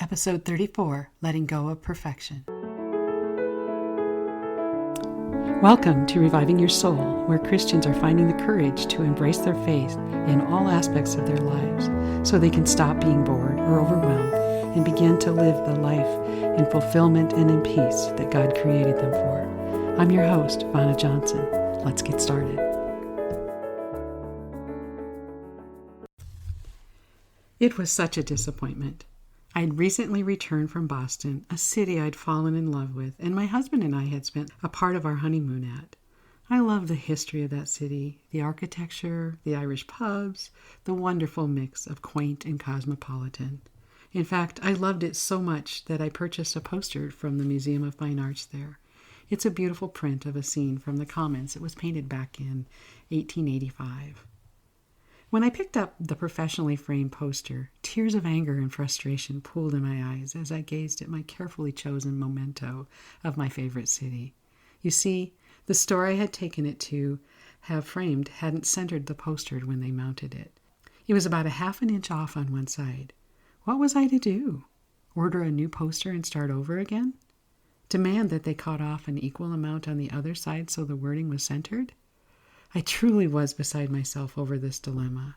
Episode 34, Letting Go of Perfection. Welcome to Reviving Your Soul, where Christians are finding the courage to embrace their faith in all aspects of their lives so they can stop being bored or overwhelmed and begin to live the life in fulfillment and in peace that God created them for. I'm your host, Vanna Johnson. Let's get started. It was such a disappointment. I'd recently returned from Boston, a city I'd fallen in love with, and my husband and I had spent a part of our honeymoon at. I love the history of that city, the architecture, the Irish pubs, the wonderful mix of quaint and cosmopolitan. In fact, I loved it so much that I purchased a poster from the Museum of Fine Arts there. It's a beautiful print of a scene from the Commons. It was painted back in 1885. When I picked up the professionally framed poster, tears of anger and frustration pooled in my eyes as I gazed at my carefully chosen memento of my favorite city. You see, the store I had taken it to have framed hadn't centered the poster when they mounted it. It was about a half an inch off on one side. What was I to do? Order a new poster and start over again? Demand that they cut off an equal amount on the other side so the wording was centered? I truly was beside myself over this dilemma.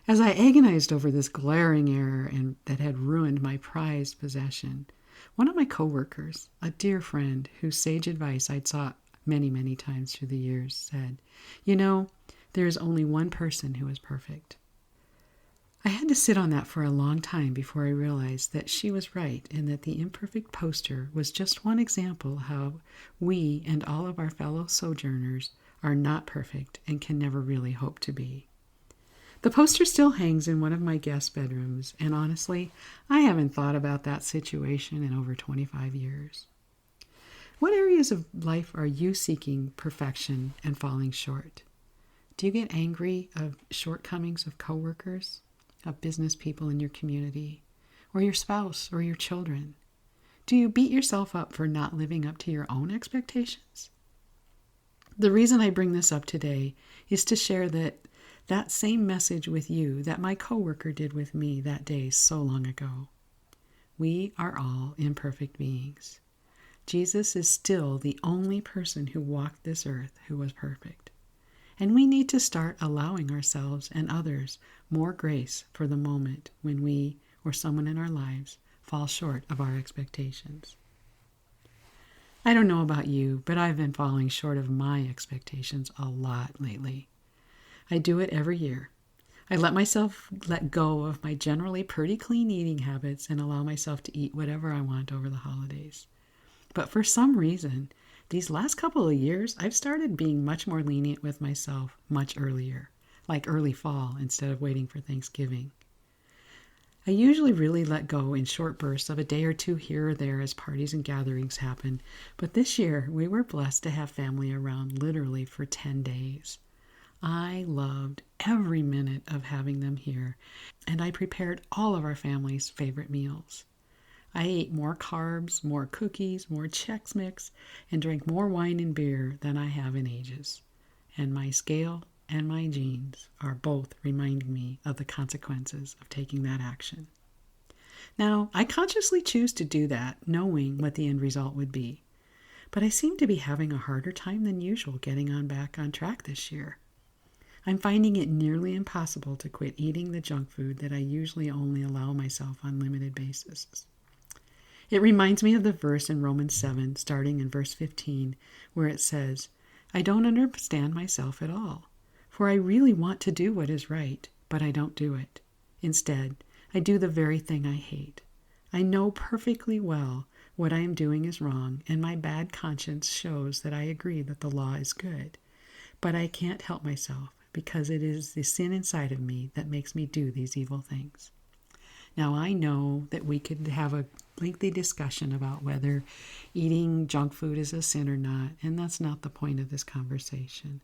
As I agonized over this glaring error and that had ruined my prized possession, one of my coworkers, a dear friend whose sage advice I'd sought many, many times through the years, said, "You know, there is only one person who is perfect." I had to sit on that for a long time before I realized that she was right and that the imperfect poster was just one example how we and all of our fellow sojourners are not perfect and can never really hope to be. The poster still hangs in one of my guest bedrooms, and honestly, I haven't thought about that situation in over 25 years. What areas of life are you seeking perfection and falling short? Do you get angry of shortcomings of coworkers, of business people in your community, or your spouse or your children? Do you beat yourself up for not living up to your own expectations? The reason I bring this up today is to share that same message with you that my coworker did with me that day so long ago. We are all imperfect beings. Jesus is still the only person who walked this earth who was perfect. And we need to start allowing ourselves and others more grace for the moment when we or someone in our lives fall short of our expectations. I don't know about you, but I've been falling short of my expectations a lot lately. I do it every year. I let myself let go of my generally pretty clean eating habits and allow myself to eat whatever I want over the holidays. But for some reason, these last couple of years, I've started being much more lenient with myself much earlier, like early fall instead of waiting for Thanksgiving. I usually really let go in short bursts of a day or two here or there as parties and gatherings happen, but this year we were blessed to have family around literally for 10 days. I loved every minute of having them here, and I prepared all of our family's favorite meals. I ate more carbs, more cookies, more Chex Mix, and drank more wine and beer than I have in ages. And my scale and my genes are both reminding me of the consequences of taking that action. Now, I consciously choose to do that, knowing what the end result would be. But I seem to be having a harder time than usual getting back on track this year. I'm finding it nearly impossible to quit eating the junk food that I usually only allow myself on limited basis. It reminds me of the verse in Romans 7, starting in verse 15, where it says, "I don't understand myself at all. For I really want to do what is right, but I don't do it. Instead, I do the very thing I hate. I know perfectly well what I am doing is wrong, and my bad conscience shows that I agree that the law is good. But I can't help myself, because it is the sin inside of me that makes me do these evil things." Now, I know that we could have a lengthy discussion about whether eating junk food is a sin or not, and that's not the point of this conversation.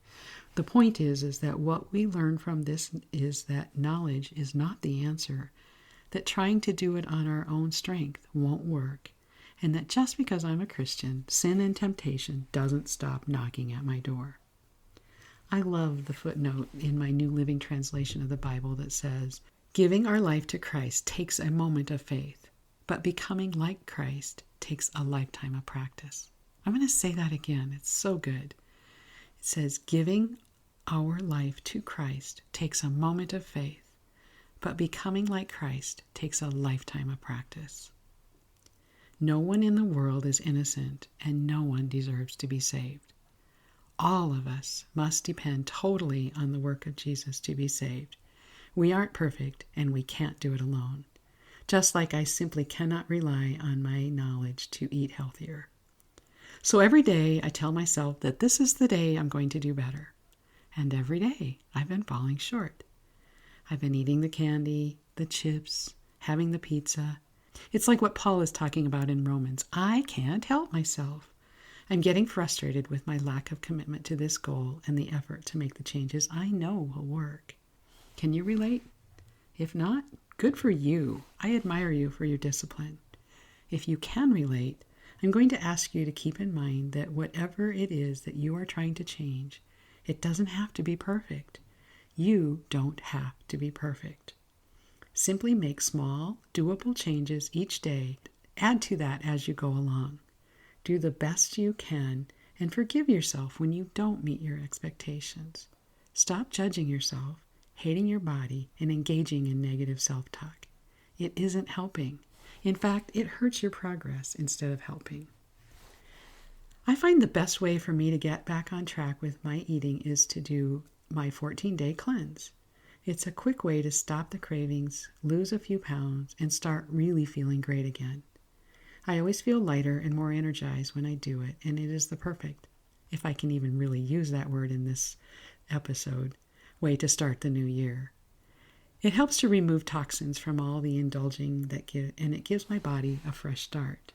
The point is that what we learn from this is that knowledge is not the answer, that trying to do it on our own strength won't work, and that just because I'm a Christian, sin and temptation doesn't stop knocking at my door. I love the footnote in my New Living Translation of the Bible that says, "Giving our life to Christ takes a moment of faith. But becoming like Christ takes a lifetime of practice. I'm going to say that again. It's so good. It says, giving our life to Christ takes a moment of faith, but becoming like Christ takes a lifetime of practice. No one in the world is innocent, and no one deserves to be saved. All of us must depend totally on the work of Jesus to be saved. We aren't perfect, and we can't do it alone. Just like I simply cannot rely on my knowledge to eat healthier. So every day I tell myself that this is the day I'm going to do better. And every day I've been falling short. I've been eating the candy, the chips, having the pizza. It's like what Paul is talking about in Romans. I can't help myself. I'm getting frustrated with my lack of commitment to this goal and the effort to make the changes I know will work. Can you relate? If not, good for you. I admire you for your discipline. If you can relate, I'm going to ask you to keep in mind that whatever it is that you are trying to change, it doesn't have to be perfect. You don't have to be perfect. Simply make small, doable changes each day. Add to that as you go along. Do the best you can and forgive yourself when you don't meet your expectations. Stop judging yourself, hating your body, and engaging in negative self-talk. It isn't helping. In fact, it hurts your progress instead of helping. I find the best way for me to get back on track with my eating is to do my 14-day cleanse. It's a quick way to stop the cravings, lose a few pounds, and start really feeling great again. I always feel lighter and more energized when I do it, and it is the perfect, if I can even really use that word in this episode, way to start the new year. It helps to remove toxins from all the indulging and it gives my body a fresh start.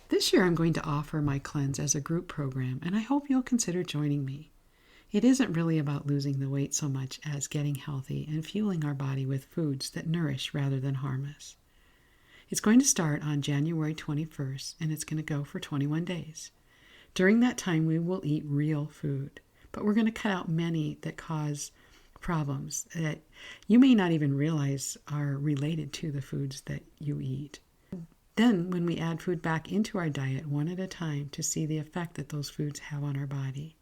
This year I'm going to offer my cleanse as a group program, and I hope you'll consider joining me. It isn't really about losing the weight so much as getting healthy and fueling our body with foods that nourish rather than harm us. It's going to start on January 21st, and it's going to go for 21 days. During that time, we will eat real food, but we're going to cut out many that cause problems that you may not even realize are related to the foods that you eat. Then, when we add food back into our diet one at a time to see the effect that those foods have on our body.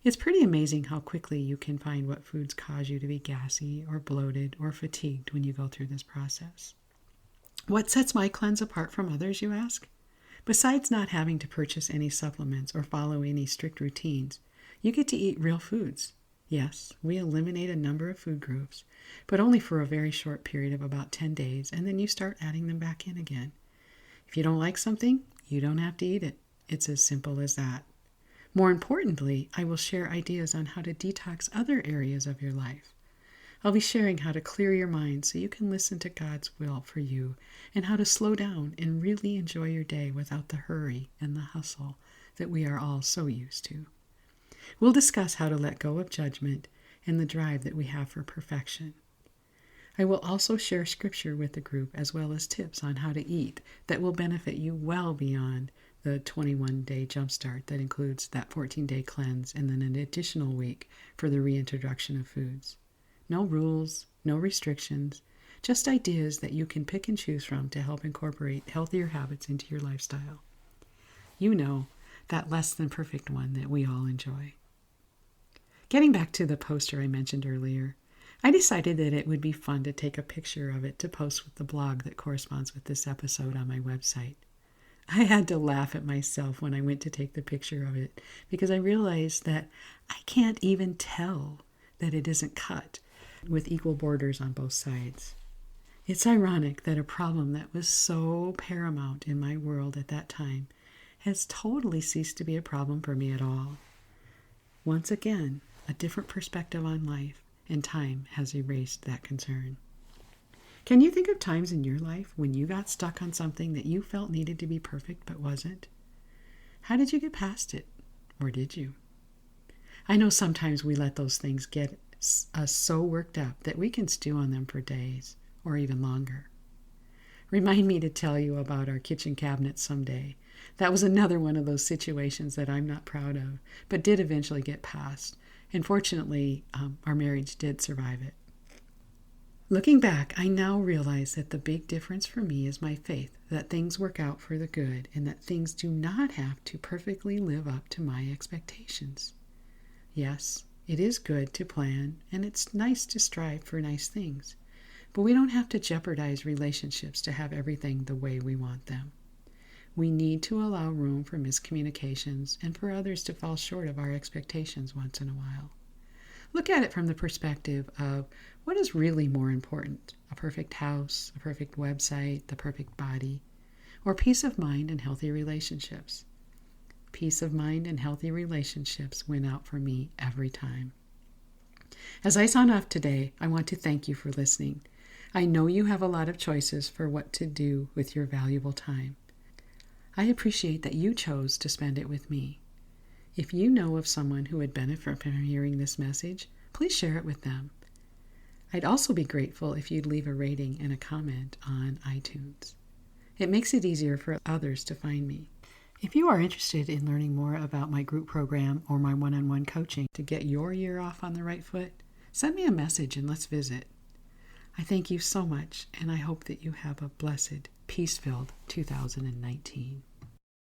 It's pretty amazing how quickly you can find what foods cause you to be gassy or bloated or fatigued when you go through this process. What sets my cleanse apart from others, you ask? Besides not having to purchase any supplements or follow any strict routines, you get to eat real foods. Yes, we eliminate a number of food groups, but only for a very short period of about 10 days, and then you start adding them back in again. If you don't like something, you don't have to eat it. It's as simple as that. More importantly, I will share ideas on how to detox other areas of your life. I'll be sharing how to clear your mind so you can listen to God's will for you, and how to slow down and really enjoy your day without the hurry and the hustle that we are all so used to. We'll discuss how to let go of judgment and the drive that we have for perfection. I will also share scripture with the group as well as tips on how to eat that will benefit you well beyond the 21-day jumpstart that includes that 14-day cleanse and then an additional week for the reintroduction of foods. No rules, no restrictions, just ideas that you can pick and choose from to help incorporate healthier habits into your lifestyle. You know, that less than perfect one that we all enjoy. Getting back to the poster I mentioned earlier, I decided that it would be fun to take a picture of it to post with the blog that corresponds with this episode on my website. I had to laugh at myself when I went to take the picture of it because I realized that I can't even tell that it isn't cut with equal borders on both sides. It's ironic that a problem that was so paramount in my world at that time has totally ceased to be a problem for me at all. Once again, a different perspective on life and time has erased that concern. Can you think of times in your life when you got stuck on something that you felt needed to be perfect but wasn't? How did you get past it? Or did you? I know sometimes we let those things get us so worked up that we can stew on them for days or even longer. Remind me to tell you about our kitchen cabinet someday. That was another one of those situations that I'm not proud of, but did eventually get past. And fortunately, our marriage did survive it. Looking back, I now realize that the big difference for me is my faith that things work out for the good and that things do not have to perfectly live up to my expectations. Yes, it is good to plan and it's nice to strive for nice things, but we don't have to jeopardize relationships to have everything the way we want them. We need to allow room for miscommunications and for others to fall short of our expectations once in a while. Look at it from the perspective of what is really more important, a perfect house, a perfect website, the perfect body, or peace of mind and healthy relationships. Peace of mind and healthy relationships win out for me every time. As I sign off today, I want to thank you for listening. I know you have a lot of choices for what to do with your valuable time. I appreciate that you chose to spend it with me. If you know of someone who would benefit from hearing this message, please share it with them. I'd also be grateful if you'd leave a rating and a comment on iTunes. It makes it easier for others to find me. If you are interested in learning more about my group program or my one-on-one coaching to get your year off on the right foot, send me a message and let's visit. I thank you so much, and I hope that you have a blessed, peace-filled 2019.